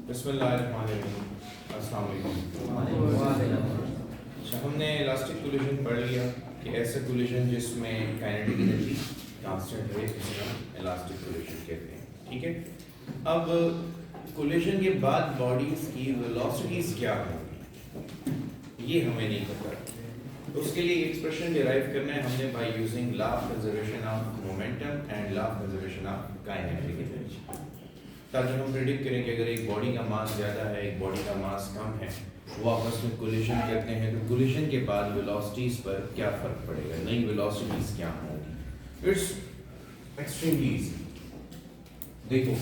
बिस्मिल्लाहिर्रहमानिर्रहीम। अस्सलाम वालेकुम। अच्छा, हमने इलास्टिक कोलिजन पढ़ लिया कि ऐसा कोलिजन जिसमें काइनेटिक एनर्जी कांस्टेंट है, इसे हम इलास्टिक कोलिजन कहते हैं। ठीक है, अब कोलिजन के बाद बॉडीज की वेलोसिटीज क्या होंगी ये हमें नहीं पता। तो उसके लिए एक्सप्रेशन डिराइव करना है हमने by using law of conservation of momentum and law of conservation of kinetic energy, ताकि हम प्रेडिक्ट करें कि अगर एक बॉडी का मास ज़्यादा है, एक बॉडी का मास कम है, वो आपस में कोलिजन करते हैं, तो कोलिजन के बाद वेलोसिटीज़ पर क्या फ़र्क पड़ेगा, नई वेलोसिटीज़ क्या होंगी। It's extremely easy. देखो,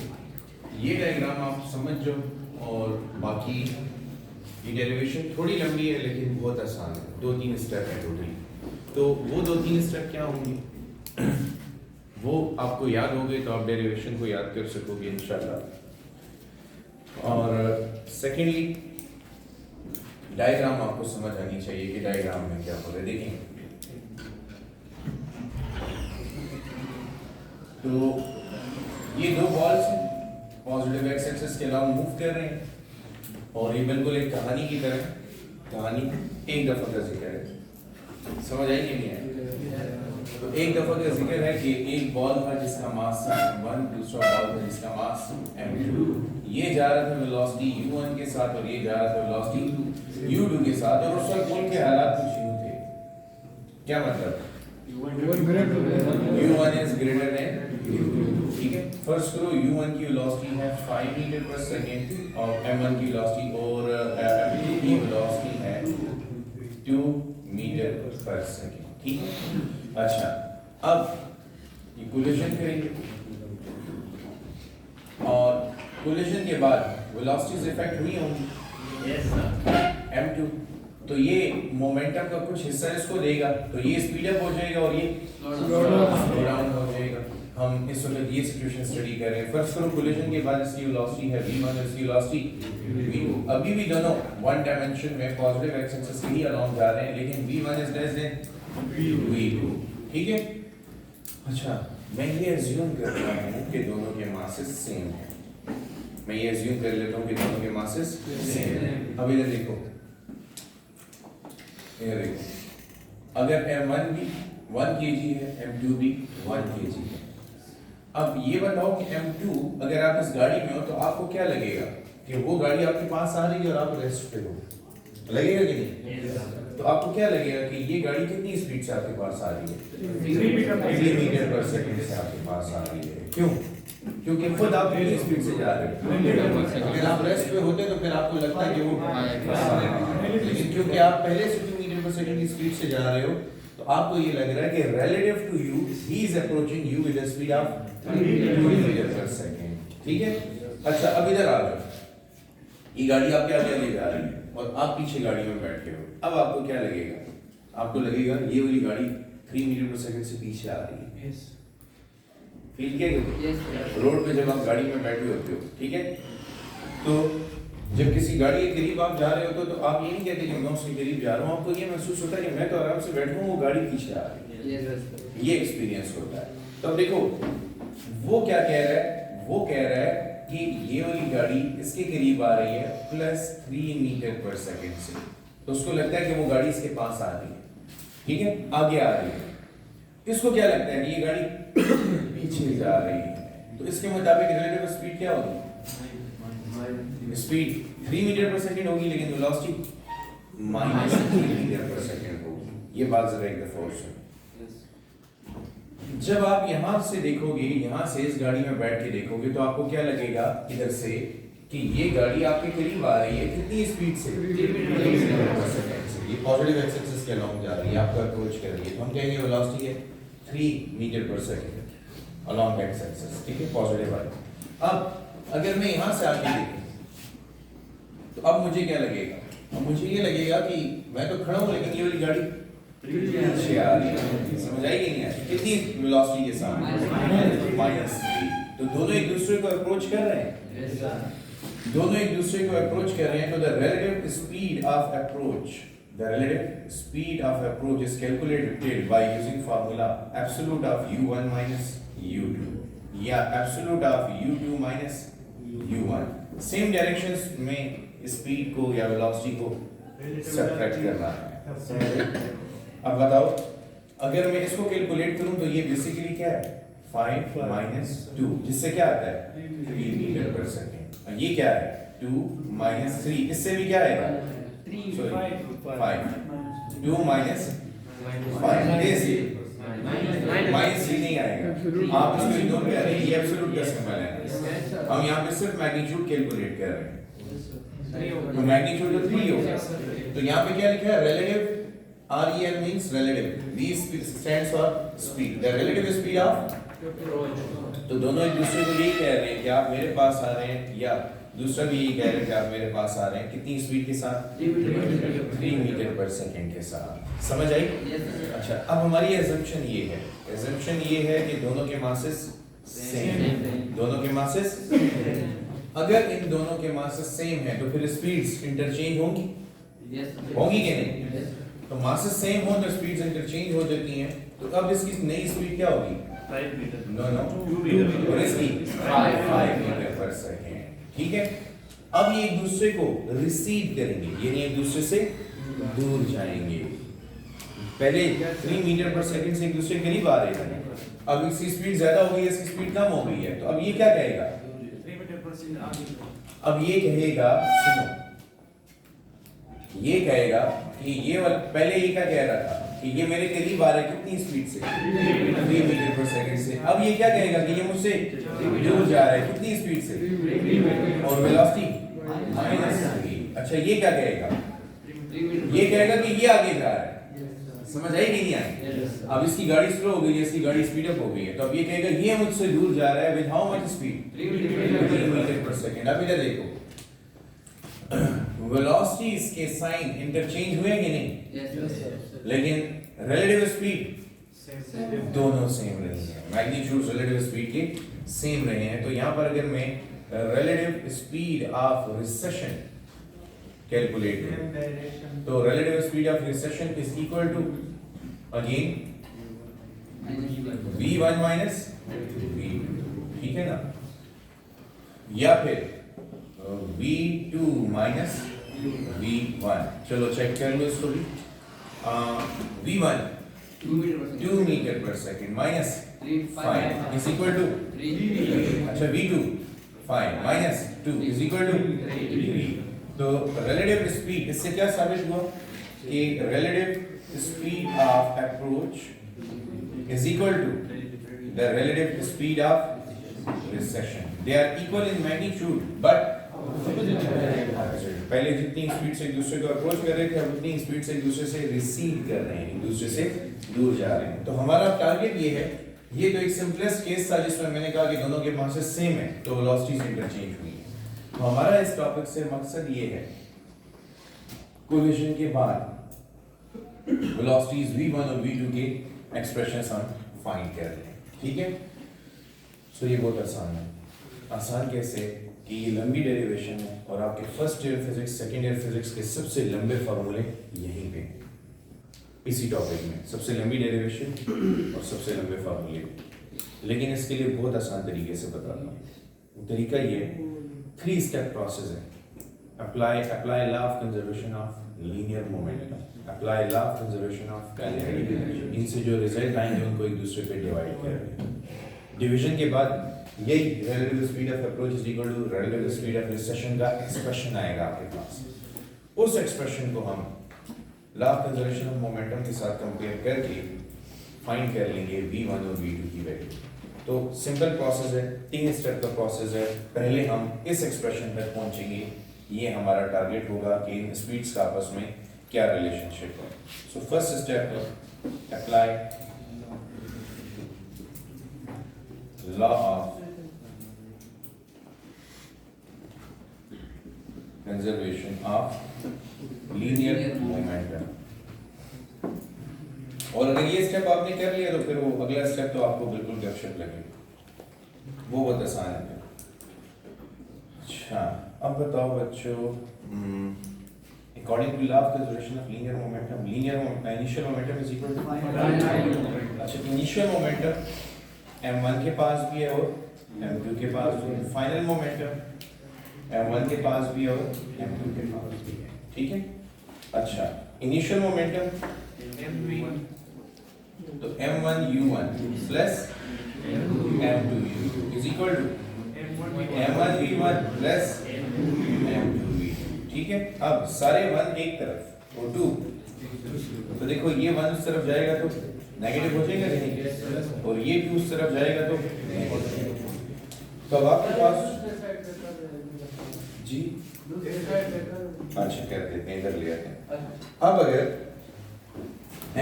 ये डायग्राम आप समझ जाओ और बाकी ये डेरिवेशन थोड़ी लंबी है लेकिन बहुत आसान है, 2-3 स्टेप है टोटली। तो वो 2-3 स्टेप क्या होंगी वो आपको याद हो गए तो आप डेरिवेशन को याद कर सकोगे इंशाल्लाह। और सेकेंडली डायग्राम आपको समझ आनी चाहिए कि डायग्राम में क्या हो रहा है। देखें, तो ये दो बॉल्स हैं, पॉजिटिव एक्स एक्सिस के अलावा मूव कर रहे हैं और ये बिल्कुल एक कहानी की तरह, कहानी एक दफा का जिक्र है, समझ आई कि नहीं है? तो एक दफा का जिक्र है कि एक बॉल था जिसका मास m1, दूसरा बॉल था जिसका मास m2। ये जा रहा था वेलोसिटी u1 के साथ और ये जा रहा था वेलोसिटी u2 के साथ, और उस वक्त बॉल के हालात कुछ यूं थे। क्या मतलब? u1 is greater than u2। ठीक है, फर्स्ट करो u1 की वेलोसिटी है 5 मीटर पर सेकंड और m1 की वेलोसिटी और m2 की वेलोसिटी है 2 मीटर पर सेकंड। ठीक है, अच्छा, अब ये कोलिजन करेंगे और कोलिजन के बाद वेलोसिटीज इफेक्ट हुई होंगी। Yes sir. m2 तो ये मोमेंटम का कुछ हिस्सा इसको देगा, तो ये स्पीड अप हो जाएगा और ये स्लो डाउन हो जाएगा। हम इस वक्त ये सिचुएशन स्टडी कर रहे हैं। फर्स्ट करो कोलिजन के बाद इसकी वेलोसिटी है v1 और इसकी वेलोसिटी v2। अभी भी दोनों वन डायमेंशन में पॉजिटिव एक्स एक्सिस के ही अलोंग जा रहे हैं, लेकिन v1 is less than v2। ठीक है, अच्छा, मैं ये अज्यूम कर रहा हूँ कि दोनों के मासेस सेम हैं। मैं ये अज्यूम कर लेता हूँ कि दोनों के मासेस सेम हैं। अब इधर देखो, इधर देखो, अगर m1 भी 1 kg है, m2 भी 1 kg है। अब ये बताओ कि m2 अगर आप इस गाड़ी में हो तो आपको क्या लगेगा कि वो गाड़ी आपके पास आ रही है और आप रेस्ट पे हो, लगेगा कि नहीं? तो आपको क्या लगेगा कि ये गाड़ी कितनी स्पीड से आपके पास आ रही है? 3 मीटर पर सेकंड से आपके पास आ रही है। क्यों? क्योंकि खुद आप कितनी स्पीड से जा रहे हो। अगर आप रेस्ट पे होते तो फिर आपको लगता है कि वो, लेकिन क्योंकि आप पहले से 2 मीटर पर सेकंड की स्पीड से जा रहे हो तो आपको ये लग रहा है कि relative to you he is approaching you with the speed of 3 metre per second. ठीक है, अच्छा, अब इधर आ जाओ, ये गाड़ी आपके आगे ले जा रही है और आप पीछे गाड़ी में बैठे हो। अब आपको क्या लगेगा? आपको लगेगा ये वाली गाड़ी 3 मीटर पर सेकंड से पीछे आ रही है। फील किया क्या? रोड पे जब आप गाड़ी में बैठे होते हो, ठीक है, तो जब किसी गाड़ी के करीब आप जा रहे होते हो तो आप ये नहीं कहते कि मैं उसके करीब जा रहा हूँ, आपको ये महसूस होता है कि मैं तो आराम से बैठा हूँ, वो गाड़ी पीछे आ रही है। ये एक्सपीरियंस होता है। तो अब देखो, वो क्या कह रहा है? वो कह रहा है कि ये वाली गाड़ी इसके करीब आ रही है +3 मीटर पर सेकंड से, तो उसको लगता है कि वो गाड़ी इसके पास आ रही है। ठीक है, आगे आ रही है। इसको क्या लगता है कि ये गाड़ी पीछे जा रही है, तो इसके मुताबिक रिलेटिव स्पीड क्या होगी? स्पीड 3 मीटर पर सेकंड होगी, लेकिन वेलोसिटी -3 मीटर पर सेकंड होगी। ये बात जरा एक दफा और सुनो। जब आप यहाँ से देखोगे, यहाँ से इस गाड़ी में बैठ के देखोगे तो आपको क्या लगेगा इधर से कि ये गाड़ी आपके करीब आ रही है, कितनी स्पीड से? 3 मीटर पर सेकंड से। ये पॉजिटिव एक्स एक्सिस के अलोंग जा रही है, आपको अप्रोच कर रही है, तो हम कहेंगे वेलोसिटी है 3 metre per second along x axis. ठीक है, पॉजिटिव वाली। अब अगर मैं यहाँ से आके देखूं तो अब मुझे क्या लगेगा? अब मुझे ये लगेगा कि मैं तो खड़ा हूँ लेकिन ये वाली गाड़ी पीछे आ रही है। समझ आई कि नहीं आई? कितनी वेलोसिटी के साथ? -3। तो दोनों एक दूसरे को अप्रोच कर रहे हैं, दोनों एक दूसरे को अप्रोच कर रहे हैं। तो the relative speed of approach, the relative speed of approach is calculated by using formula absolute of u1 - u2 या absolute of u2 - u1 same directions में स्पीड को या वेलोसिटी को सब्ट्रैक्ट करना है। अब बताओ अगर मैं इसको कैलकुलेट करूं तो ये बेसिकली क्या है 5 माइनस 2 जिससे क्या आता है 3 मीटर पर सेकेंड। और ये क्या है 2 माइनस 3 इससे भी क्या आएगा 5 2 माइनस 5 माइनस 3 नहीं आएगा। आप इसको इग्नोर कर रहे हैं, ये एब्सोल्यूट का सिंबल है। हम यहाँ पे सिर्फ मैग्नीट्यूड कैलकुलेट कर रहे हैं तो मैग्नीट्यूड तो 3 होगा। तो यहाँ पे क्या लिखा है relative REL means relative, V stands for speed, the relative speed of तो दोनों एक दूसरे को यही कह रहे हैं कि आप मेरे पास आ रहे हैं या दूसरा भी यही कह रहे हैं कि आप मेरे पास आ रहे हैं कितनी स्पीड के साथ 3 मीटर पर सेकंड के साथ। समझ आई? अच्छा अब हमारी एजम्पशन ये है, एजम्पशन ये है कि दोनों के मासेस सेम है, दोनों के मासेस अगर इन दोनों के मासेस सेम है तो फिर स्पीड्स इंटरचेंज होंगी होंगी कि नहीं? तो मासेस सेम हो तो स्पीड्स इंटरचेंज हो जाती हैं। तो अब इसकी नई स्पीड क्या होगी 5 मीटर नो और इसकी 5 मीटर पर सेकेंड। ठीक है अब ये एक दूसरे को रिसीव करेंगे यानी एक दूसरे से दूर जाएंगे। पहले 3 मीटर पर सेकेंड से एक दूसरे के करीब आ रहे थे, अब इसकी स्पीड ज्यादा हो गई है, इसकी स्पीड कम हो गई है। तो अब ये क्या कहेगा 3 मीटर पर सेकंड आगे। अब ये कहेगा सुनो ये कहेगा कि ये पहले ये क्या कह रहा था कि ये मेरे करीब आ रहा है कितनी स्पीड से 3 मीटर पर सेकंड से। अब ये क्या कहेगा कि ये मुझसे दूर जा रहा है कितनी स्पीड से और वेलोसिटी -3। अच्छा ये क्या कहेगा ये कहेगा कि ये आगे जा रहा है। समझ आई कि नहीं आई? अब इसकी गाड़ी स्लो हो गई है, इसकी गाड़ी स्पीड अप हो गई है। तो अब ये कहेगा ये मुझसे दूर जा रहा है with how much speed 3 metre per second. अब इधर देखो वेलोसिटीज के साइन इंटरचेंज हुए कि नहीं? लेकिन रिलेटिव स्पीड दोनों सेम रही है, मैग्नीट्यूड रिलेटिव स्पीड के सेम रहे हैं। तो यहाँ पर अगर मैं relative speed of recession calculate करूं तो relative speed of recession is equal to again v1 minus v2, ठीक है ना, या फिर v2 माइनस v1। चलो चेक कर लो इसको भी। v1 2 metre per second minus 5 is equal to 3। अच्छा v2 5 minus 2 is equal to 3। तो रिलेटिव स्पीड इससे क्या साबित हुआ कि relative speed of approach is equal to the relative speed of recession. They are equal in magnitude but पहले जितनी speed से एक दूसरे को अप्रोच कर रहे थे अब उतनी स्पीड से एक दूसरे से रिसीव कर रहे हैं, एक दूसरे से दूर जा रहे हैं। तो हमारा टारगेट ये है, ये तो एक सिंपलेस्ट केस था जिसमें मैंने कहा कि दोनों के मासेस सेम है तो वेलोसिटीज इंटरचेंज हुई है। तो हमारा इस टॉपिक से मकसद ये है कोलिजन के बाद वेलोसिटीज v1 और v2 के एक्सप्रेशंस हम फाइंड कर रहे हैं। ठीक है सो ये बहुत आसान है। आसान कैसे कि ये लंबी डेरिवेशन है और आपके first year physics second year physics के सबसे लंबे फार्मूले यहीं पे इसी टॉपिक में, सबसे लंबी डेरिवेशन और सबसे लंबे फार्मूले। लेकिन इसके लिए बहुत आसान तरीके से बताता हूँ। तरीका ये 3 स्टेप प्रोसेस है। Apply law of conservation of linear momentum, apply law of conservation of kinetic, इनसे जो रिजल्ट आएंगे उनको एक दूसरे पे डिवाइड करेंगे। डिवीजन के बाद यही relative speed of approach is equal to relative speed of recession का एक्सप्रेशन आएगा आपके पास। उस एक्सप्रेशन को हम law of conservation of momentum के साथ कंपेयर करके फाइंड कर लेंगे v1 और v2 की वैल्यू। तो सिंपल प्रोसेस है, 3 स्टेप का प्रोसेस है। पहले हम इस एक्सप्रेशन तक पहुंचेंगे, ये हमारा टारगेट होगा कि इन स्पीड्स का आपस में क्या रिलेशनशिप है। So first step apply law of conservation of linear momentum. और अगर ये स्टेप आपने कर लिया तो फिर वो अगला स्टेप तो आपको बिल्कुल गपशप लगेगा, वो बहुत आसान है। अच्छा अब बताओ बच्चों, according to law of conservation of linear momentum, linear initial momentum is equal to, अच्छा इनिशियल मोमेंटम m1 के पास भी है और m2 के पास भी है। फाइनल मोमेंटम m1 के पास भी और m2 के पास भी है, ठीक है। अच्छा, इनिशियल मोमेंटम तो m1 u1 plus m2 u2 is equal to m1 v1 plus m2 v2, ठीक है। अब सारे 1 एक तरफ और 2, तो देखो ये 1 उस तरफ जाएगा तो नेगेटिव हो जाएगा कि नहीं, और ये 2 उस तरफ जाएगा तो नेगेटिव। तो अब आपके पास जी अच्छा कर देते हैं, इधर ले आते हैं। अब अगर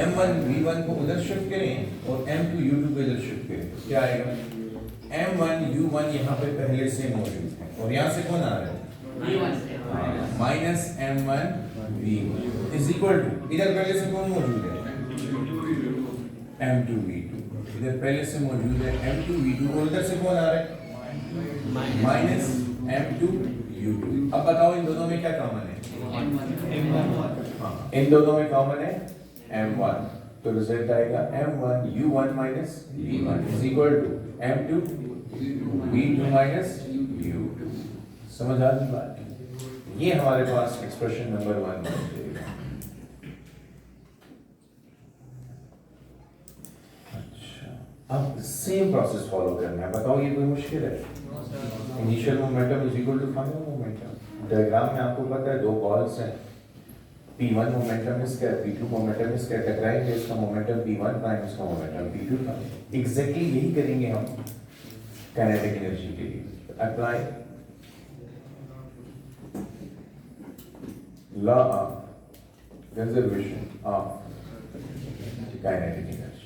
m1 v1 को उधर शिफ्ट करें और m2 u2 को इधर शिफ्ट करें तो क्या आएगा? m1 u1 यहाँ पे पहले से मौजूद है और यहाँ से कौन आ रहा है? Minus m1 v1 is equal to, इधर पहले से कौन मौजूद है? m2 v2, इधर पहले से मौजूद है m2 v2 और इधर से कौन आ रहा है? Minus m2 u2। अब बताओ इन दोनों में क्या कॉमन है? हाँ, इन दोनों में कॉमन है m1, तो रिजल्ट आएगा m1 u1 minus v1 is equal to m2 v2 minus u2। समझ आ गई बात? ये हमारे पास एक्सप्रेशन नंबर 1 बन जाएगा। अच्छा, अब सेम प्रोसेस फॉलो करना है। बताओ ये कोई मुश्किल है? Initial momentum is equal to final momentum. Diagram में आपको पता है दो बॉल्स हैं, P1 मोमेंटम इसका है, P2 मोमेंटम इसका है, टकराएंगे, इसका मोमेंटम P1 प्राइम, इसका मोमेंटम P2 प्राइम। एग्जैक्टली यही करेंगे हम काइनेटिक एनर्जी के लिए। Apply law of conservation of kinetic energy.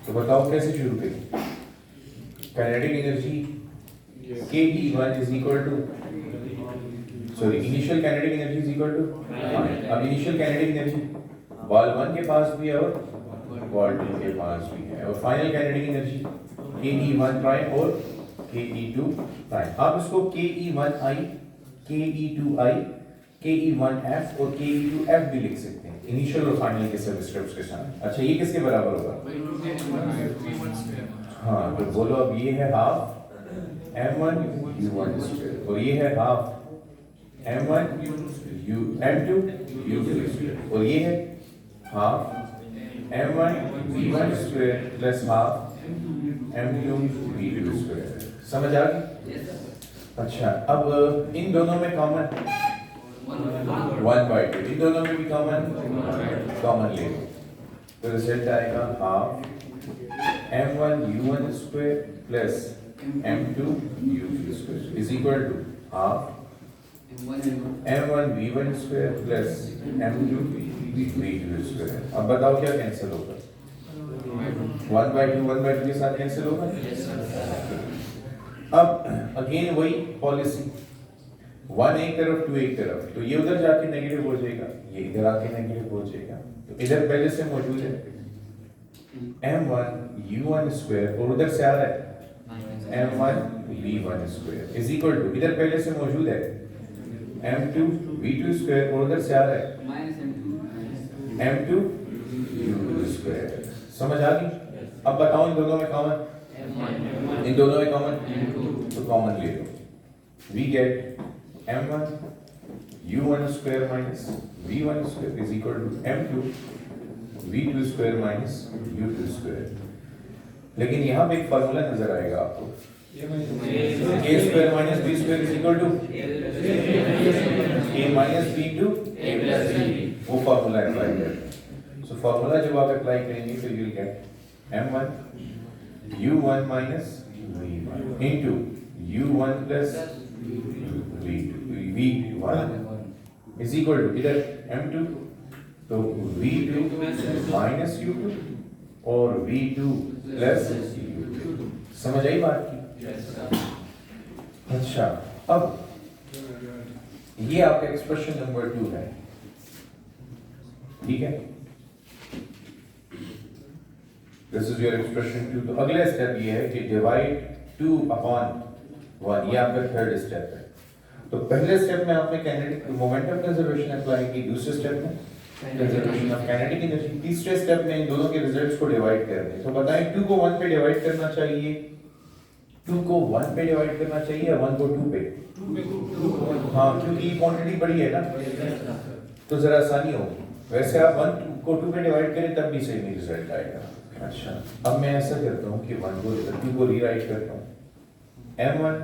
तो बताओ कैसे शुरू करें? Kinetic energy KE1 is equal to, sorry, initial kinetic energy is equal to, अब इनिशियल काइनेटिक एनर्जी बॉल 1 के पास भी है और बॉल 2 के पास भी है, और final kinetic energy KE1 prime और KE2 प्राइम। आप इसको KE1I, KE2I, KE1F और KE2F भी लिख सकते हैं, इनिशियल और फाइनल के सब स्टेप्स के साथ। अच्छा, ये किसके बराबर होगा? हाँ, तो बोलो अब ये है हाफ m1 u1 स्क्वायर और ये है half m1 m2 u2 square और ये है half m1 v1 square plus half m2 v2 square. समझ आ गई? अच्छा, अब इन दोनों में कॉमन 1/2, इन दोनों में भी कॉमन ले लो, तो रिजल्ट आएगा half m1 u1 square plus m2 u2 square is equal to half m1 v1 square plus m2 v2 square। अब बताओ क्या कैंसिल होगा? 1/2 के साथ कैंसिल होगा। अब अगेन वही पॉलिसी, 1 एक तरफ 2 एक तरफ, तो ये उधर जाके नेगेटिव हो जाएगा, ये इधर आके नेगेटिव हो जाएगा। तो इधर पहले से मौजूद है m1 u1 स्क्वायर और उधर से आ रहा है m1 v1 square is equal to, इधर पहले से मौजूद है m2 v2 स्क्वायर और उधर से आ रहा है m2 u2 स्क्वायर। समझ आ गई? अब बताओ इन दोनों में कॉमन, इन दोनों में कॉमन, तो कॉमन ले लो, we get m1 u1 square minus v1 square is equal to m2 v2 square minus u2 square. लेकिन यहाँ पे एक फार्मूला नजर आएगा आपको, a square minus b square is equal to a minus b to a plus b, वो formula apply करते हैं। सो फार्मूला जब आप अप्लाई करेंगे तो you will get m1 u1 minus v1 into u1 plus v1 is equal to, इधर m2 तो v2 minus u2 और v2 प्लस u2। समझ आई बात की? अच्छा, अब ये आपका एक्सप्रेशन नंबर 2 है, ठीक है? This is your expression 2। तो अगला स्टेप ये है कि डिवाइड 2 अपॉन 1, ये आपका थर्ड स्टेप है। तो पहले स्टेप में आपने काइनेटिक मोमेंटम कंजर्वेशन अप्लाई की, दूसरे स्टेप में कंजर्वेशन ऑफ काइनेटिक एनर्जी। तीसरे स्टेप में इन दोनों के रिजल्ट्स को डिवाइड कर दें। तो बताएं 2 को 1 पे डिवाइड करना चाहिए, 2 को 1 पे डिवाइड करना चाहिए या 1 को 2 पे? हाँ, क्योंकि क्वांटिटी बड़ी है ना, तो जरा आसानी होगी। वैसे आप 1 को 2 पे डिवाइड करें तब भी सही रिजल्ट आएगा। अच्छा, अब मैं ऐसा करता हूँ कि 1 को 2 को रीराइट करता हूँ, m1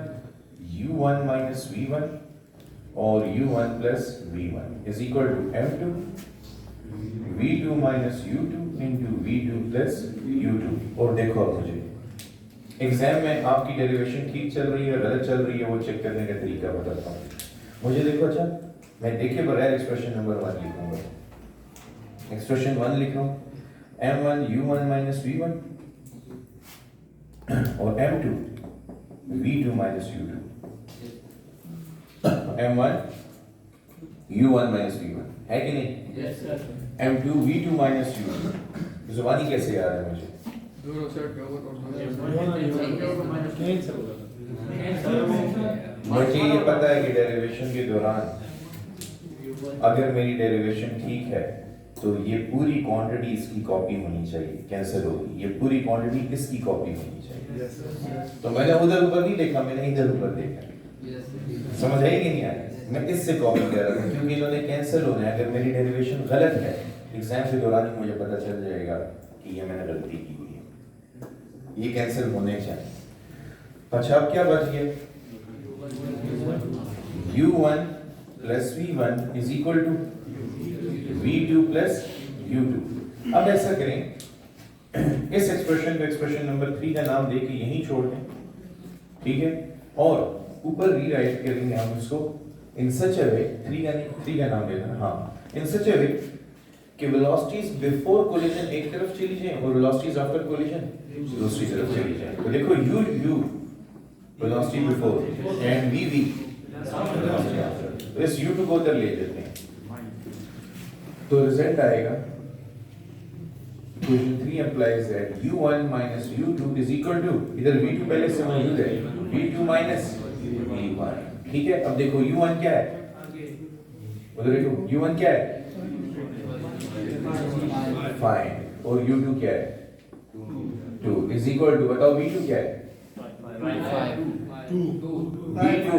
u1 माइनस v1 और u1 plus v1 is equal to m2 v2 minus u2 into v2 plus u2। और देखो अब मुझे एग्जाम में आपकी डेरिवेशन ठीक चल रही है गलत चल रही है वो चेक करने का तरीका बताता हूँ। मुझे देखो, अच्छा मैं देखे बगैर एक्सप्रेशन नंबर 1 लिखूंगा। एक्सप्रेशन 1 लिख रहा हूँ, m1 u1 माइनस v1 और m2 v2 minus u2। m1 u1 minus v1 है कि नहीं? Yes, sir. m2 v2 minus u2। जुबानी कैसे याद है मुझे? मुझे ये पता है कि डेरिवेशन के दौरान अगर मेरी डेरिवेशन ठीक है तो ये पूरी क्वांटिटी इसकी कॉपी होनी चाहिए, कैंसिल होगी। ये पूरी क्वांटिटी किसकी कॉपी होनी चाहिए? तो मैंने उधर ऊपर नहीं देखा, मैंने इधर ऊपर देखा। समझ आई कि नहीं आई? मैं इससे कॉपी कर रहा हूँ क्योंकि इन्होंने कैंसिल होना है। अगर मेरी डेरिवेशन गलत है एग्जाम के दौरान ही मुझे पता चल जाएगा कि ये मैंने गलती की हुई है, ये कैंसिल होने चाहिए। अच्छा, अब क्या बच गया? u1 plus v1 is equal to v2 plus u2। अब ऐसा करें, इस एक्सप्रेशन को एक्सप्रेशन नंबर 3 का नाम देके यहीं छोड़ दें, ठीक है? और ऊपर रीराइट करेंगे हम इसको इन सच अ वे, 3 का नाम देना, हाँ, इन सच अ वे कि वेलोसिटीज बिफोर कोलिजन एक तरफ चली जाए और वेलोसिटीज आफ्टर कोलिजन दूसरी तरफ चली जाए। तो देखो u velocity before and v velocity after. तो इस u2 को उधर ले लेते हैं तो रिजल्ट आएगा equation 3 implies that u1 minus u2 is equal to, इधर v2 पहले से मौजूद है, v2 minus v1। ठीक है, अब देखो u1 क्या है, उधर देखो u1 क्या है, फाइन, और u2 क्या है, 2 is equal to, बताओ v2 क्या है, v2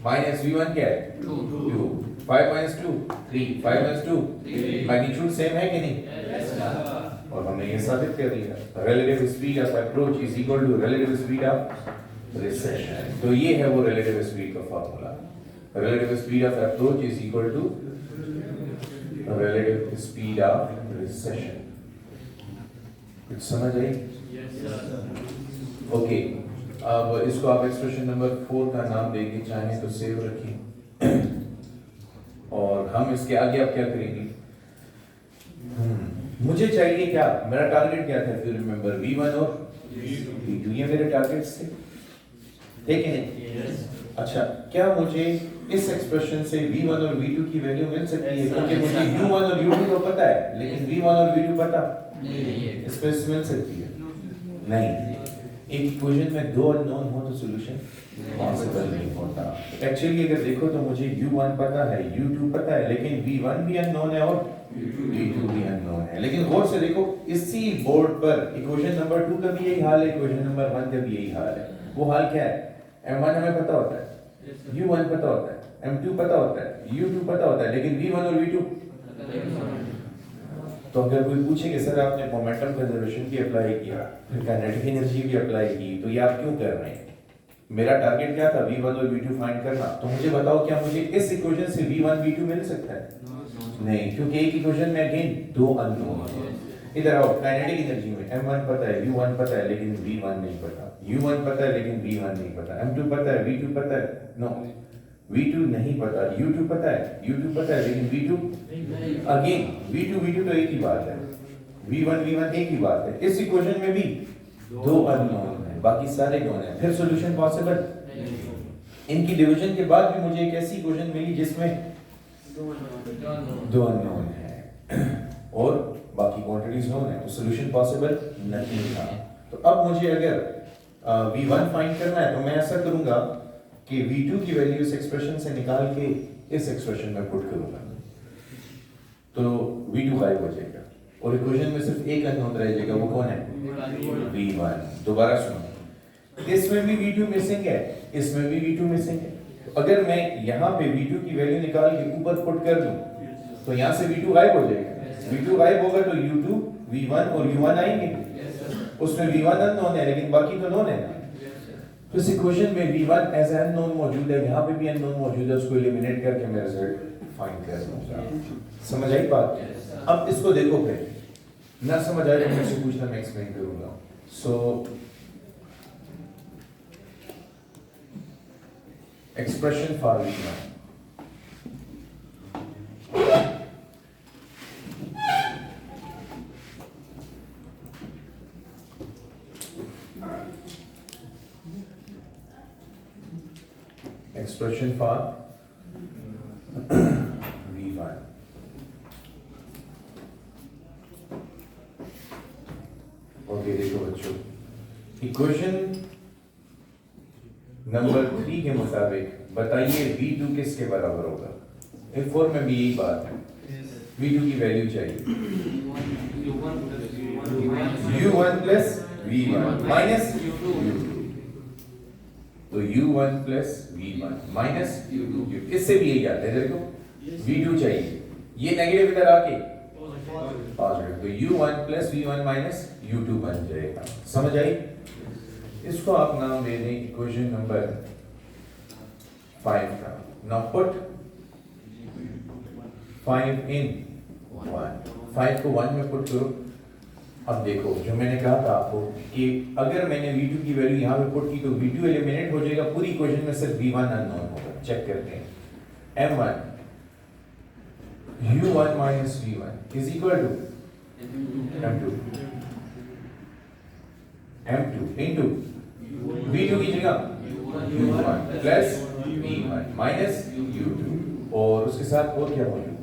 माइनस v1 क्या है, 2, 5 minus 2 3, 5 minus 2 मैग्नीट्यूड सेम है कि नहीं? और हमने ये साबित कर दिया, relative speed of approach is equal to relative speed of recession. तो ये है वो रिलेटिव स्पीड का formula, relative speed of approach is equal to relative speed of recession. कुछ समझ आई? ओके, अब इसको आप एक्सप्रेशन नंबर 4 का नाम देके चाहें तो सेव रखिए और हम इसके आगे अब क्या करेंगे? मुझे चाहिए क्या, मेरा टारगेट क्या था? फिर रिमेंबर v1 और v2, ये मेरे टारगेट्स थे, ठीक है नहीं? अच्छा, क्या मुझे इस एक्सप्रेशन से v1 और v2 की वैल्यू मिल सकती है? क्योंकि मुझे u1 और u2 तो पता है लेकिन v1 और v2 पता नहीं, इसमें मिल सकती है नहीं। एक इक्वेशन में दो अननोन हो तो सॉल्यूशन पॉसिबल नहीं होता। एक्चुअली अगर देखो तो मुझे u1 पता है, u2 पता है, लेकिन v1 भी अननोन है और v2 भी अननोन है। लेकिन गौर से देखो, इसी बोर्ड पर इक्वेशन नंबर 2 का भी यही हाल है, इक्वेशन नंबर 1 का भी यही हाल है। वो हाल क्या है? m1 हमें पता होता है, u1 पता होता है, m2 पता होता है, u2 पता होता है, लेकिन v1 और v2। तो अगर कोई पूछे कि सर आपने मोमेंटम कंजर्वेशन भी अप्लाई किया, फिर काइनेटिक एनर्जी भी अप्लाई की, तो ये आप क्यों कर रहे हैं? मेरा टारगेट क्या था? v1 और v2 फाइंड करना। तो मुझे बताओ, क्या मुझे इस इक्वेशन से v1 v2 मिल सकता है? नहीं, क्योंकि एक इक्वेशन में अगेन दो अननोन है। इधर आओ, काइनेटिक एनर्जी में m1 पता है, u1 पता है, लेकिन v1 नहीं पता, u1 पता है लेकिन v1 नहीं पता, m2 पता है, v2 पता है, नो v2 नहीं पता, u2 पता है, u2 पता है, लेकिन v2 अगेन v2 तो एक ही बात है, v1 एक ही बात है। इस इक्वेशन में भी दो अननोन है, बाकी सारे नोन है, फिर सॉल्यूशन पॉसिबल। इनकी डिवीजन के बाद भी मुझे एक ऐसी इक्वेशन मिली जिसमें दो अननोन है और बाकी क्वांटिटीज नोन है, तो सॉल्यूशन पॉसिबल नहीं था। तो अब मुझे अगर v1 फाइंड करना है तो मैं ऐसा करूंगा कि v2 की वैल्यू इस एक्सप्रेशन से निकाल के इस एक्सप्रेशन में पुट करूंगा। तो V2 गायब हो जाएगा और इक्वेशन में सिर्फ एक अननोन रह जाएगा, वो कौन है? V1। दोबारा सुनो, इसमें भी V2 मिसिंग है, इसमें भी V2 मिसिंग है। तो अगर मैं यहाँ पे V2 की वैल्यू निकाल के ऊपर पुट कर दूं तो यहाँ से V2 गायब हो जाएगा। V2 गायब होगा तो U2, V1 और U1 आएंगे। उसमें V1 अननोन है लेकिन बाकी तो नोन है। तो इस इक्वेशन में V1 एज अननोन मौजूद है, यहाँ पे भी अननोन मौजूद है, उसको एलिमिनेट करके मैं रिजल्ट फाइंड कर दूंगा। समझ आई बात? अब इसको देखो, फिर ना समझ आए तो मुझसे पूछना, मैं एक्सप्लेन करूंगा। सो expression for V1, expression for V1। Okay देखो बच्चों, इक्वेशन नंबर 3 के मुताबिक बताइए V2 किसके बराबर होगा? F4 में भी यही बात है, V2 की वैल्यू चाहिए। U1 plus V1 minus U2, तो U1 plus V1 minus U2। इससे भी यही आता है, देखो V2 चाहिए, ये नेगेटिव इधर आके पॉजिटिव, तो U1 plus V1 minus U2 बन जाएगा। समझ आई? इसको आप नाम दे दें इक्वेशन नंबर 5 का। नाउ पुट 5 इन 1, 5 को 1 में पुट करो। अब देखो, जो मैंने कहा था आपको कि अगर मैंने V2 की वैल्यू यहाँ पे पुट की तो V2 एलिमिनेट हो जाएगा, पूरी इक्वेशन में सिर्फ V1 अननोन होगा। चेक करते हैं। M1 U1 minus V1 is equal to M2 into V2 की जगह U1 plus V1 minus U2, और उसके साथ और क्या मौजूद?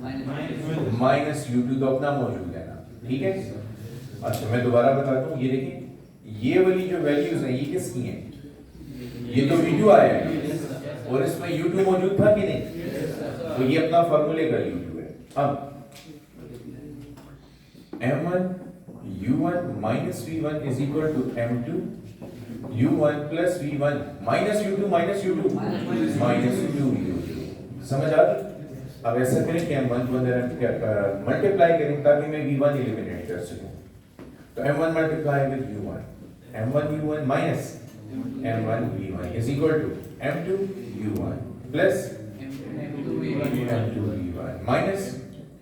माइनस U2 तो अपना मौजूद है ना, ठीक है। अच्छा मैं दोबारा बताता हूँ, ये देखिए ये वाली जो वैल्यूज हैं ये किसकी हैं? ये तो V2 आया है और इसमें U2 मौजूद था कि नहीं? तो ये अपना फार्मूले का U2 है। अब M1 U1 minus V1 is equal to M2 U1 plus V1 minus U2 minus U2 minus 2 U2। समझ आ गई? अब ऐसा करें कि M1 को अंदर मल्टीप्लाई करें ताकि मैं V1 एलिमिनेट कर सकूं। तो M1 multiply with U1, M1 U1 minus M1 V1 is equal to M2 U1 plus M2 V1 minus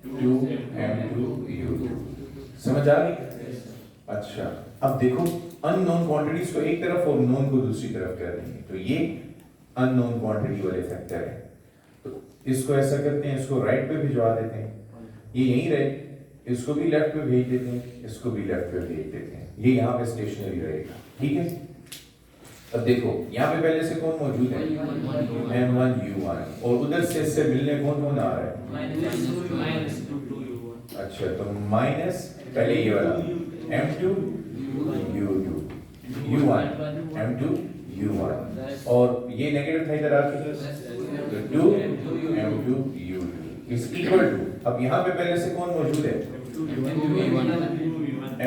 2 M2 U2। समझ आ गई? अच्छा अब देखो, अननोन क्वांटिटीज को एक तरफ और नोन को दूसरी तरफ कर देंगे, तो ये अननोन क्वांटिटी वाले फैक्टर है। तो इसको ऐसा करते हैं, इसको राइट पे भिजवा देते हैं, ये यहीं रहे, इसको भी लेफ्ट पे भेज देते हैं, इसको भी लेफ्ट पे भेज देते हैं, ये यहाँ पे स्टेशनरी रहेगा, ठीक है। अब देखो यहाँ पे पहले से कौन मौजूद है? M1 U1, और उधर से इससे मिलने कौन कौन आ रहा है? अच्छा तो माइनस पहले ये वाला M2 U2 U1 M2 U1, और ये नेगेटिव था इधर आके, तो 2 M2 U2 is equal to, अब यहाँ पे पहले से कौन मौजूद है?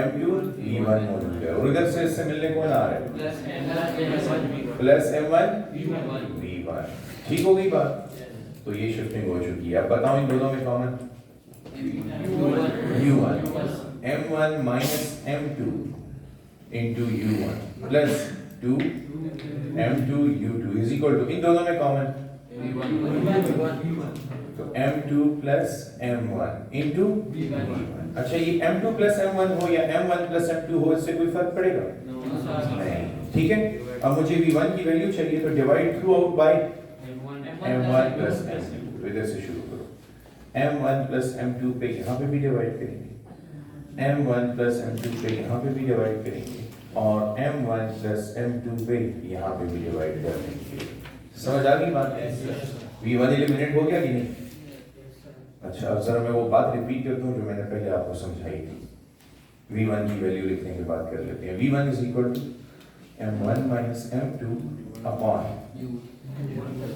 M2 V1 मौजूद है, और इधर से इससे मिलने कौन आ रहा है? Plus M1 V1। ठीक हो गई बात? तो ये शिफ्टिंग हो चुकी है। अब बताओ इन दोनों में common U1 M1 minus M2 into U1 plus 2 M2 U2 is equal to, इन दोनों में कॉमन तो M2 plus M1 into V1। अच्छा ये M2 plus M1 हो या M1 plus M2 हो, इससे कोई फर्क पड़ेगा? नहीं, ठीक है। अब मुझे V1 की वैल्यू चाहिए, तो divide through out by M1 plus M2, इधर से शुरू करो। M1 plus M2 पे यहाँ पे भी डिवाइड करेंगे, M1 plus M2 पे यहाँ पे भी डिवाइड करेंगे, और M1 plus M2 पे यहाँ पे भी डिवाइड कर देंगे। समझ आ गई बात? V1 एलिमिनेट हो गया कि नहीं? अच्छा अब जरा मैं वो बात रिपीट करता हूँ जो मैंने पहले आपको समझाई थी। V1 की वैल्यू लिखने के बाद कर लेते हैं। V1 is equal to M1 minus M2 upon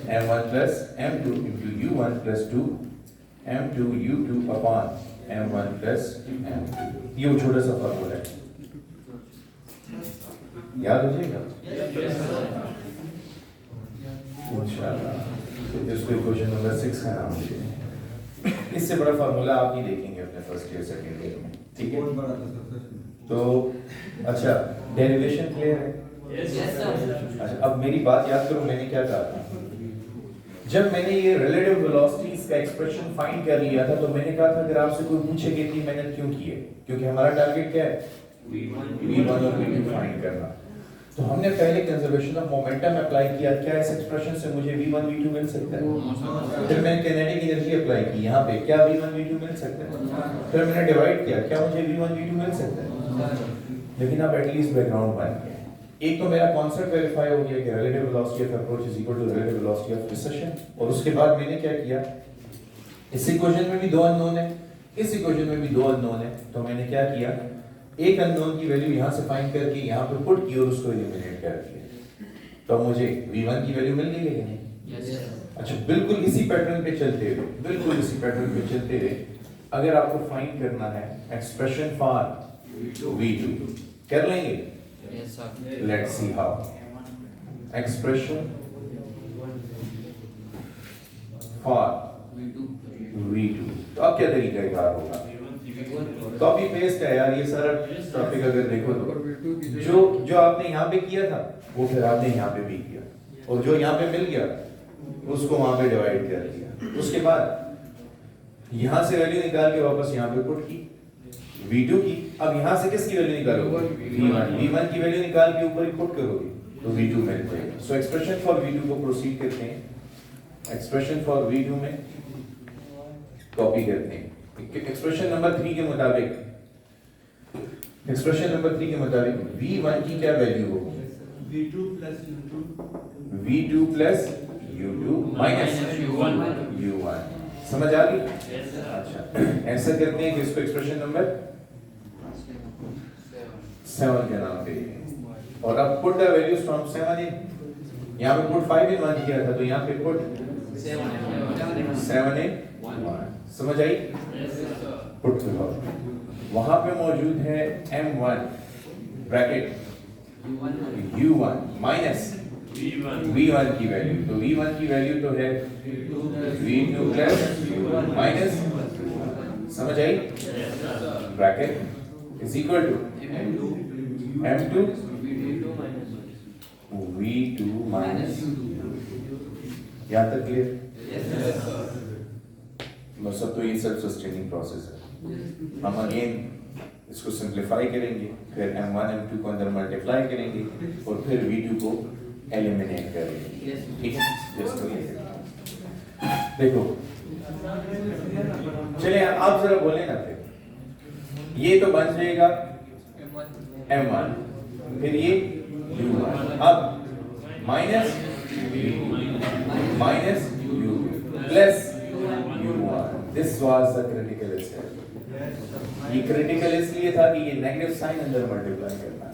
M1 plus M2 into U1 plus 2 M2 U2 upon m1 plus m2। ये वो छोटा सा फार्मूला है, याद हो जाएगा इंशाल्लाह। तो इसको क्वेश्चन नंबर 6 का नाम दीजिए। इससे बड़ा फार्मूला आप नहीं देखेंगे अपने फर्स्ट ईयर सेकंड ईयर में, ठीक है। तो अच्छा, डेरिवेशन क्लियर है? अच्छा, अब मेरी बात याद करो, मैंने क्या कहा था? जब मैंने ये रिलेटिव वेलोसिटीज का एक्सप्रेशन फाइंड कर लिया था, तो मैंने कहा था अगर आपसे कोई पूछे कि इतनी मेहनत क्यों की है, क्योंकि हमारा टारगेट क्या है, v1 और v2 फाइंड करना। तो हमने पहले कंजर्वेशन ऑफ मोमेंटम अप्लाई किया, क्या इस एक्सप्रेशन से मुझे v1 v2 मिल सकता है? फिर मैंने काइनेटिक एनर्जी अप्लाई की यहाँ पे, क्या v1 v2 मिल सकता है? फिर मैंने डिवाइड किया, क्या मुझे v1 v2 मिल सकता है? लेकिन अब एटलीस्ट बैकग्राउंड बन गया। एक तो मेरा कॉन्सेप्ट वेरीफाई हो गया कि relative velocity of approach is equal to relative velocity of precision, और उसके बाद मैंने क्या किया, इस इक्वेशन में भी दो अननोन है, इस इक्वेशन में भी दो अननोन है, तो मैंने क्या किया, एक अननोन की वैल्यू यहाँ से फाइंड करके यहाँ पे पुट की और उसको एलिमिनेट कर दिया। तो मुझे v1 की वैल्यू मिल गई है कि नहीं? yes, अच्छा, बिल्कुल इसी पैटर्न पे चलते हुए, बिल्कुल इसी पैटर्न पे चलते हुए अगर आपको फाइंड करना है एक्सप्रेशन फॉर v2, कर लेंगे? yes, sir. Let's see how. Expression for v2। तो अब क्या तरीका कार होगा? कॉपी पेस्ट है यार ये सारा टॉपिक, अगर देखो तो जो आपने यहाँ पे किया था वो फिर आपने यहाँ पे भी किया, और जो यहाँ पे मिल गया उसको वहां पे डिवाइड कर दिया। उसके बाद यहाँ से वैल्यू निकाल के वापस यहाँ पे पुट की v2 की। अब यहाँ से किसकी वैल्यू निकालोगे? v1 की वैल्यू निकाल के ऊपर ही पुट करोगे तो v2 मिल जाएगा। सो एक्सप्रेशन फॉर v2 को प्रोसीड करते हैं। एक्सप्रेशन फॉर v2 में कॉपी करते हैं। एक्सप्रेशन नंबर 3 के मुताबिक, एक्सप्रेशन नंबर 3 के मुताबिक v1 की क्या वैल्यू होगी? v2 plus u2 v2 plus u2 minus u1। समझ आ गई? अच्छा, ऐसा करते हैं कि इसको एक्सप्रेशन नंबर 7 के नाम पे, और अब पुट द वैल्यूज फ्रॉम 7 इन, यहाँ पे पुट 5 इन 1 किया था, तो यहाँ पे पुट 7 इन 1। समझ आई? पुट करो, वहां पे मौजूद है m1 bracket u1 minus v1 की वैल्यू, तो v1 की वैल्यू तो है v2 प्लस माइनस, समझ आई? Bracket is equal to m2 v2 minus, यहाँ तक क्लियर? बस अब तो ये सेल्फ सस्टेनिंग प्रोसेस है। हम अगेन इसको सिंप्लीफाई करेंगे, फिर m1 m2 को अंदर मल्टीप्लाई करेंगे और फिर v2 को एलिमिनेट करेंगे, ठीक है? जस्ट तो देखो, चलिए आप जरा बोले ना, फिर ये तो बन जाएगा m1, फिर ये u1, अब minus minus u plus u1। This was the critical step. ये क्रिटिकल इसलिए था कि ये नेगेटिव साइन अंदर मल्टीप्लाई करना है,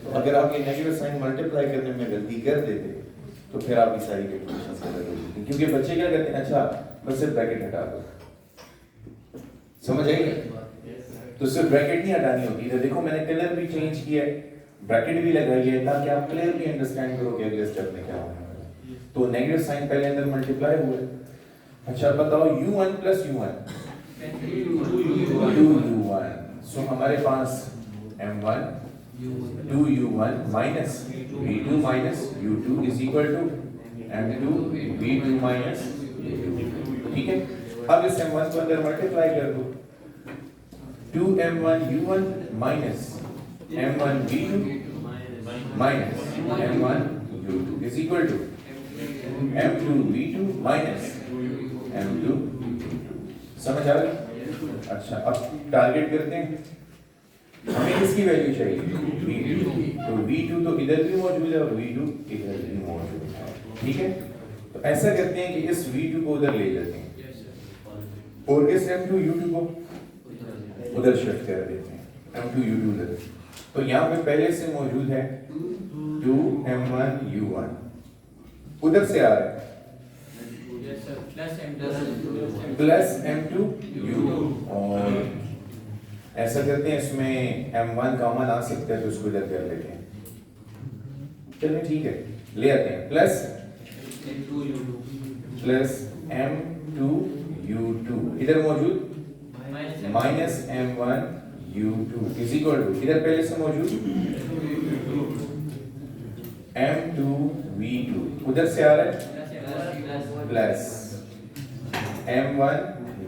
तो अगर आप ये नेगेटिव साइन मल्टीप्लाई करने में गलती कर देते तो फिर आपकी सारी कैलकुलेशंस गलत हो जाती, क्योंकि बच्चे क्या करते हैं, अच्छा बस सिर्फ ब्रैकेट हटा दो, समझ आइए? तो सिर्फ ब्रैकेट नहीं हटानी होती है। देखो मैंने कलर भी चेंज किया है, ब्रैकेट भी लगाई है, ताकि आप क्लियरली अंडरस्टैंड करो कि अगले स्टेप में क्या होने वाला है। तो नेगेटिव साइन पहले अंदर मल्टीप्लाई हुए। अच्छा बताओ u1 plus u1 2u1, so हमारे पास m1 2u1 minus v2 minus u2 is equal to m2 v2 minus u2, ठीक है? अब इस m1 को अंदर मल्टीप्लाई कर दो, 2m1 u1 minus m1 v2 minus m1 u2 is equal to m2 v2 minus m2 u2। समझ आ गई? अच्छा, अब टारगेट करते हैं, हमें किसकी वैल्यू चाहिए? v2, तो v2 तो इधर भी मौजूद है और v2 इधर भी मौजूद है, ठीक है? तो ऐसा करते हैं कि इस v2 को उधर ले जाते हैं और इस m2 u2 को उधर शिफ्ट कर देते हैं, m2 u2 उधर। तो यहाँ पे पहले से मौजूद है 2m1 u1, उधर से आ रहा है प्लस M2 U2 और ऐसा करते हैं इसमें M1 कॉमन आ सकता है तो इसको इधर कर लेते हैं। चलिए ठीक है, ले आते हैं प्लस M2 U2 इधर मौजूद minus M1 U2 is equal to इधर पहले से मौजूद M2 V2 उधर से आ रहा है प्लस M1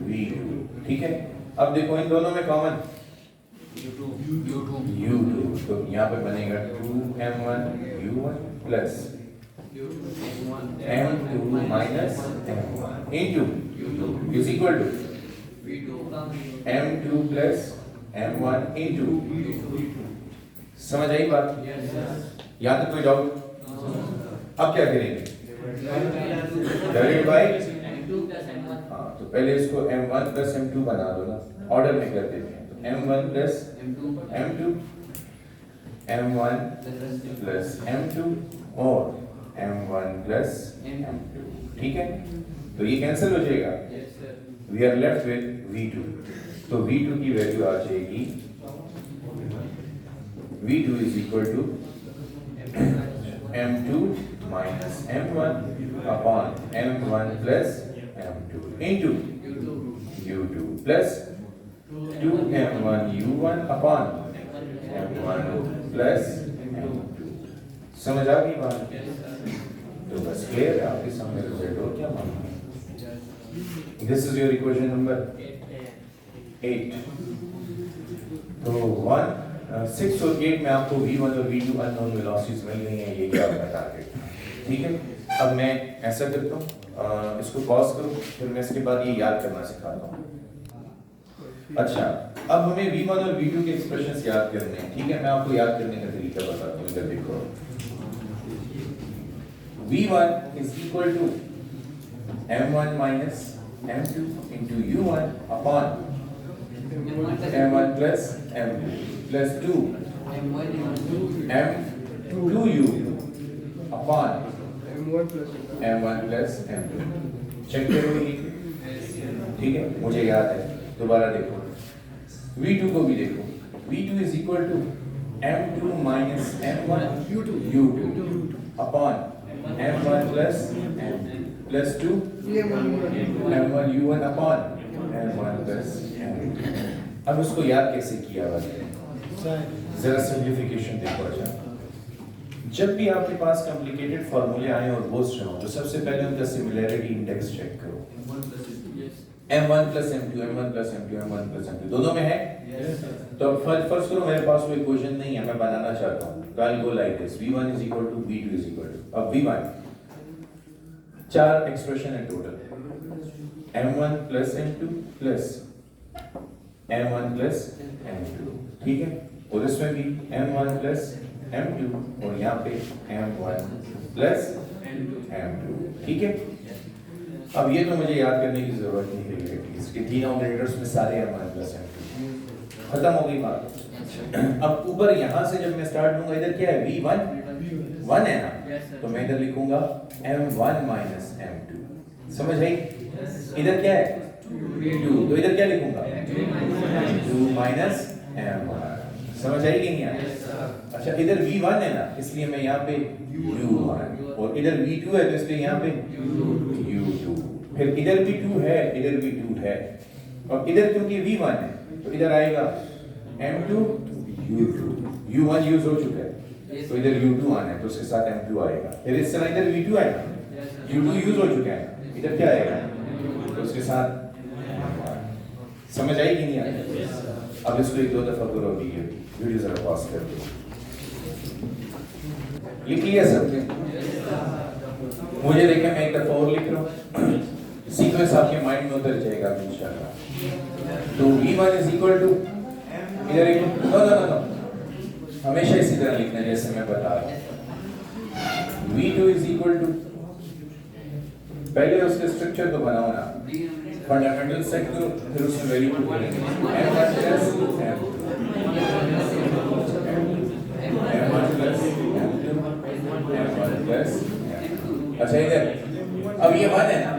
V2 ठीक है। अब देखो इन दोनों में कॉमन U2 तो यहाँ पे बनेगा 2M1 U1 plus M2 minus M1 into is equal to M2 plus M1 into समझ आई बात? यहाँ तक कोई डाउट? अब क्या करेंगे? डिवाइड बाय हाँ तो पहले इसको M1 प्लस M2 बना दो ना, ऑर्डर में कर देते हैं। तो M1 plus M2 M1 plus M2 और M1 प्लस M2 ठीक है। तो ये कैंसिल हो जाएगा, we are left with V2 तो V2 की वैल्यू आ जाएगी V2 is equal to M2 minus M1 upon M1 plus M2 into U2 plus 2M1 U1 upon M1 plus M2 समझ आ गई बात? तो बस क्लियर है आपके सामने रिजल्ट और क्या मानना है। This is your equation number 8। तो 6 और 8 में आपको V1 और V2 अननोन वेलोसिटीज मिल गई हैं, यही आपका टारगेट ठीक है। अब मैं ऐसा करता हूँ इसको पॉज करो, फिर मैं इसके बाद ये याद करना सिखाता हूँ। अच्छा अब हमें V1 और V2 के एक्सप्रेशंस याद करने हैं ठीक है। मैं आपको याद करने का तरीका बताता हूँ, इधर देखो। V1 is equal to M1 minus M2 into U1 upon M1 plus M2 plus 2 M2U upon M1 plus M2 check करोगे ठीक है, मुझे याद है। दोबारा देखो V2 को भी देखो, V2 is equal to M2 minus M1 U2 upon M1 plus M2 plus 2 M1 U1 upon M1 plus M2। अब उसको याद कैसे किया हुआ है, जरा सिंप्लीफिकेशन देखो। अच्छा जब भी आपके पास कॉम्प्लिकेटेड फार्मूले आए और वो हो तो सबसे पहले उनका सिमिलैरिटी इंडेक्स चेक करो। M1 plus M2 M1 plus M2 M1 plus M2 दोनों में है तो फर्स्ट करो मेरे पास कोई इक्वेशन नहीं है, मैं बनाना चाहता हूँ तो I'll go like this V1 is equal to V2 is equal to अब V1 चार एक्सप्रेशन है total M1 plus M2 plus M1 plus M2 ठीक है, और इसमें भी M1 plus M2 और यहाँ पे M1 plus M2 ठीक है। अब ये तो मुझे याद करने की जरूरत नहीं है इसके तीन ऑपरेटर्स में सारे M1 plus M2 खत्म हो गई बात। अब ऊपर यहाँ से जब मैं स्टार्ट लूंगा इधर क्या है V1 1 है ना, तो मैं इधर लिखूंगा M1 minus M2 समझ आई। इधर क्या है 2 तो इधर क्या लिखूंगा 2 minus M1 समझ आई कि नहीं आई। अच्छा इधर V1 है ना इसलिए मैं यहाँ पे U1 और इधर V2 है तो इसलिए यहाँ पे U2, फिर इधर भी 2 है इधर भी 2 है और इधर क्योंकि V1 है तो इधर आएगा M2 U2 U1 यूज हो चुका है तो इधर U2 आना है तो उसके साथ M2 आएगा। फिर इस तरह इधर V2 है ना U2 यूज हो चुका है इधर क्या आएगा तो उसके साथ समझ आई कि नहीं आई। अब इसको एक दो दफा करो, अभी ये वीडियो जरा पॉज कर दो। लिख लिया सबने? मुझे देखें मैं एक दफा और लिख रहा हूँ, सीक्वेंस आपके माइंड में उतर जाएगा इंशाल्लाह। तो V1 is equal to इधर एक नो हमेशा इसी तरह लिखना है जैसे मैं बता रहा हूँ। V2 is equal to पहले उसके स्ट्रक्चर तो बनाओ ना, फंडामेंटल सेट करो फिर उसमें वैल्यू पुट करेंगे M1 plus M2 M1 plus M2 M1 plus अच्छा इधर अब ये 1 है ना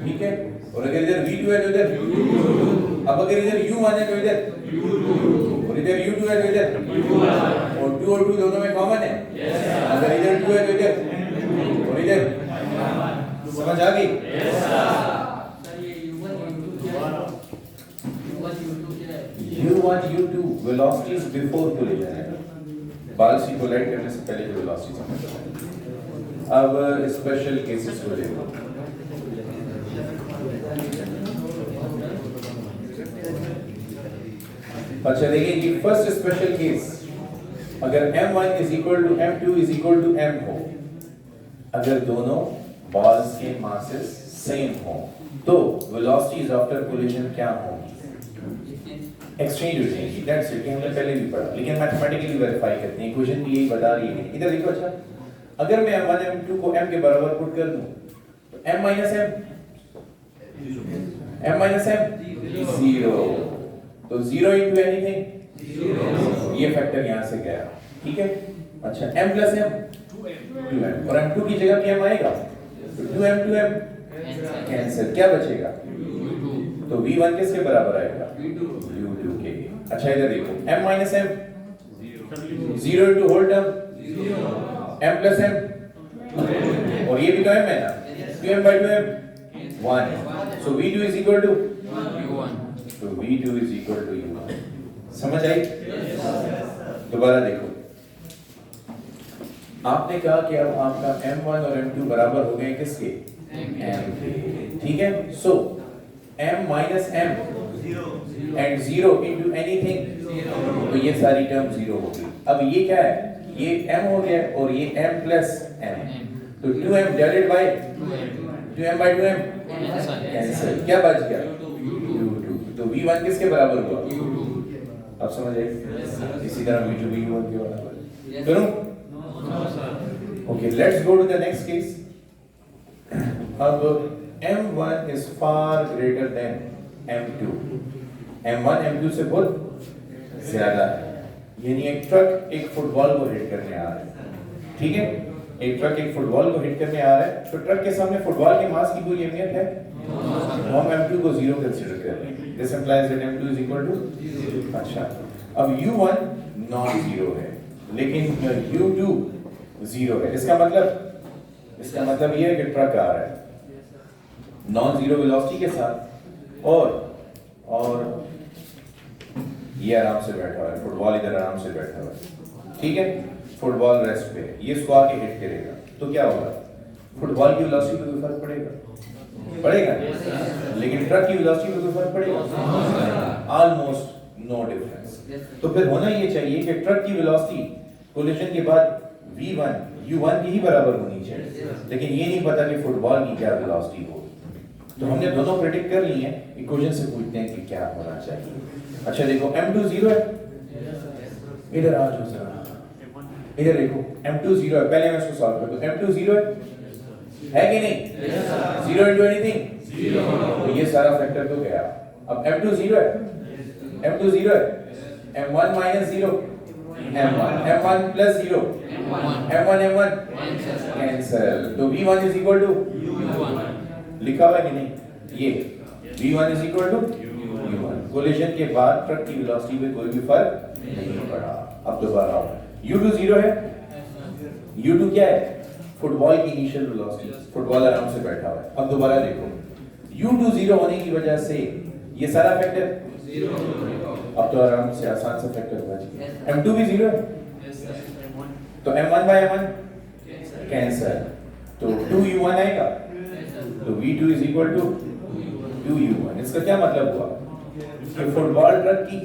ठीक है, और अगर इधर V2 है तो इधर U2, अब अगर इधर U1 है तो इधर U2, और इधर U2 है तो इधर U1, और 2 और 2 दोनों में कॉमन है, अगर इधर 2 है तो इधर, और इधर, समझ आ गई? U1 U2 velocities before collision है, बाल्स की कोलाइड करने से पहले जो वेलोसिटी समझ। अब स्पेशल केसेस को देखो। अच्छा देखिए कि फर्स्ट स्पेशल केस, अगर m1 is equal to m2 is equal to m हो, अगर दोनों बॉल्स के मासेस सेम हो तो वेलोसिटीज आफ्टर कोलिजन क्या होंगी? एक्सचेंज हो जाएगी। दैट्स इट, हमने पहले भी पढ़ा, लेकिन मैथमेटिकली वेरीफाई करते हैं, इक्वेशन भी यही बता रही है। इधर देखो, अच्छा अगर मैं m1 m2 को m के बराबर पुट कर दूं तो m minus m 0, तो 0 into anything, ये फैक्टर यहां से गया, ठीक है। अच्छा m plus m 2m, और m2 की जगह p m आएगा तो 2m कैंसिल, क्या बचेगा? तो v1 किसके बराबर आएगा? u2 के। अच्छा इधर देखो, m minus m 0 into whole term m plus m, और ये भी तो m है ना, 2m by 2m 1, so v2 is equal to u1, so v2 is equal to u1। समझ आई? दोबारा देखो, आपने कहा कि अब आपका m1 और m2 बराबर हो गए किसके? m के, ठीक है। सो m minus m and 0 into anything, तो ये सारी टर्म 0 होगी। अब ये क्या है? ये m हो गया और ये m plus m, तो 2m divided by 2m by 2m cancel, क्या बच गया? u2, तो v1 किसके बराबर हुआ? अब समझ आए? इसी तरह v2 भी u1 के बराबर। करूं? Okay, let's go to the next case. अब m1 is far greater than m2, m1 m2 से बहुत ज्यादा है, यानी एक ट्रक एक फुटबॉल को हिट करने आ रहा है, ठीक है। एक ट्रक एक फुटबॉल को हिट करने आ रहा है, तो ट्रक के सामने फुटबॉल के मास की कोई अहमियत है? तो हम m2 को 0 कंसीडर कर रहे हैं। This implies that m2 is equal to 0। अच्छा, अब u1 नॉन जीरो है, लेकिन u2 0 है। इसका मतलब ये है कि ट्रक आ रहा है नॉन जीरो वेलोसिटी के साथ, और ये आराम से बैठा हुआ है, फुटबॉल इधर आराम से बैठा हुआ है, ठीक है। फुटबॉल रेस्ट पे, ये इसको आके हिट करेगा तो क्या होगा? फुटबॉल की वेलोसिटी पे कोई फर्क पड़ेगा? लेकिन ट्रक की वेलोसिटी पे कोई फर्क पड़ेगा? Almost no difference. तो फिर होना ये चाहिए कि ट्रक की वेलोसिटी कोलिजन के बाद v1 u1 की ही बराबर होनी चाहिए, लेकिन ये नहीं पता कि फुटबॉल की क्या वेलोसिटी हो। तो हमने दोनों प्रेडिक्ट कर ली हैं, इक्वेशन से पूछते हैं कि क्या होना चाहिए। अच्छा देखो, m2 0 है, इधर आ जाओ जरा, इधर देखो m2 0 है, पहले मैं इसको सॉल्व कर दूं। m2 0 है कि नहीं? 0 into anything, तो ये सारा फैक्टर तो गया। अब m2 0 है, m2 0 है, m1 minus 0 m1 plus 0 m1 cancel, तो v1 is equal to लिखा हुआ है कि नहीं? ये v1 is equal to u1। Collision के बाद ट्रक की वेलोसिटी में कोई भी फर्क नहीं पड़ा। अब दोबारा u2 0 है, u2 क्या है? फुटबॉल की इनिशियल वेलोसिटी, फुटबॉल आराम से बैठा हुआ है। अब दोबारा देखो, u2 0 होने की वजह से ये सारा फैक्टर 0, अब तो आराम से आसान सा फैक्टर होगा। m2 भी 0 है, तो m1 by m1 कैंसिल, तो 2u1 आएगा, तो v2 is equal to 2u1। इसका क्या मतलब हुआ कि फुटबॉल ट्रक की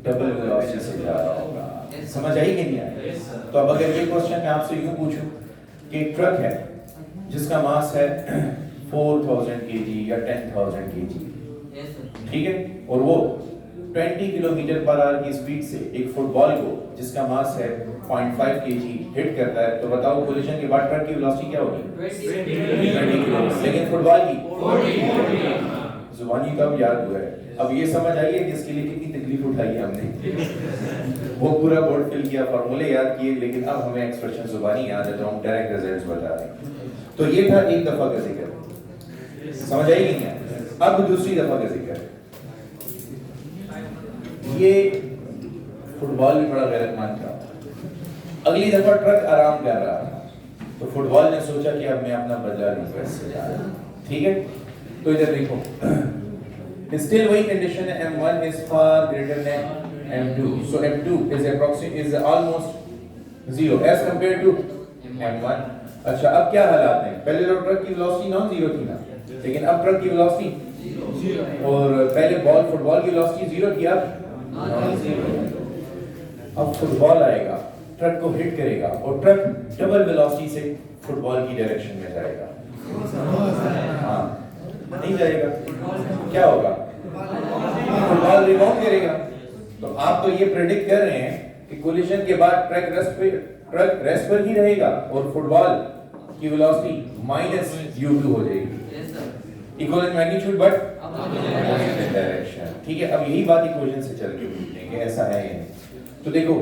डबल वेलोसिटी से जा रहा होगा। समझ आई कि नहीं आई? तो अब अगर ये क्वेश्चन मैं आपसे यूं पूछूं कि एक ट्रक है जिसका मास है 4000 kg या 10,000 kg, ठीक है, और वो 20 किलोमीटर पर आवर की स्पीड से एक फुटबॉल को जिसका मास है 0.5 kg हिट करता है, तो बताओ कोलिजन के बाद ट्रक की वेलोसिटी क्या होगी? 20 किलोमीटर, लेकिन फुटबॉल की 40। जुबानी तो अब याद हुआ है। अब ये समझ आई है कि इसके लिए कितनी तकलीफ उठाई है हमने। वो पूरा बोर्ड फिल किया, फॉर्मूले याद किए, लेकिन अब हमें एक्सप्रेशन जुबानी याद है तो हम डायरेक्ट रिजल्ट्स बता रहे हैं। तो ये था एक दफा का जिक्र। समझ आई कि नहीं? अब दूसरी दफा का जिक्र है। ये फुटबॉल भी बड़ा गैरतमान था। अगली दफा ट्रक आराम कर रहा था तो फुटबॉल ने सोचा कि अब मैं अपना बदला लूंगा इससे। ठीक है, तो इधर देखो स्टिल वही कंडीशन है, m1 is far greater than m2, so m2 is almost 0 as compare to m1। अच्छा, अब क्या हालात हैं? पहले तो ट्रक की वेलोसिटी नॉन जीरो थी ना, लेकिन अब ट्रक की वेलोसिटी, और पहले बॉल फुटबॉल की वेलोसिटी 0 थी, अब नॉन जीरो। अब फुटबॉल आएगा, ट्रक को हिट करेगा और ट्रक डबल वेलोसिटी से फुटबॉल की डायरेक्शन में जाएगा। हाँ, नहीं जाएगा, क्या होगा? फुटबॉल रिबाउंड करेगा। तो आप तो ये प्रेडिक्ट कर रहे हैं कि कोलिजन के बाद ट्रक रेस्ट पर ही रहेगा और फुटबॉल की वेलोसिटी माइनस u2 हो जाएगी, equal magnitude but opposite direction. ठीक है, अब यही बात इक्वेशन से चल के पूछेंगे ऐसा है या नहीं। तो देखो,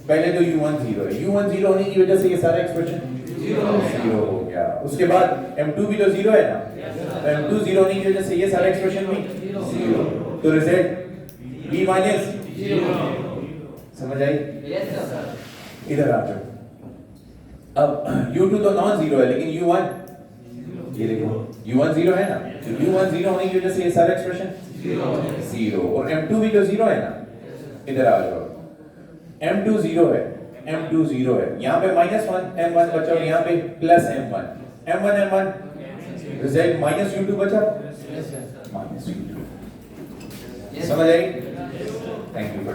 पहले तो u1 0 है, u1 0 होने की वजह से ये सारा एक्सप्रेशन 0 हो गया। उसके बाद m2 भी तो 0 है ना, तो m2 0 होने की वजह से ये सारा एक्सप्रेशन भी 0, तो रिजल्ट b माइनस 0। समझ आई? इधर आ जाओ। अब u2 तो नॉन जीरो है, लेकिन u1, ये देखो u1 0 है ना, तो u1 0 होने की वजह से ये सारा एक्सप्रेशन 0, और m2 भी तो 0 है ना। इधर आ जाओ, m2 0 है, m2 0 है, यहाँ पे -1 m1 बचा और यहाँ पे plus m1 m1 result minus u2 बचा, माइनस u2। समझ आई? Thank you for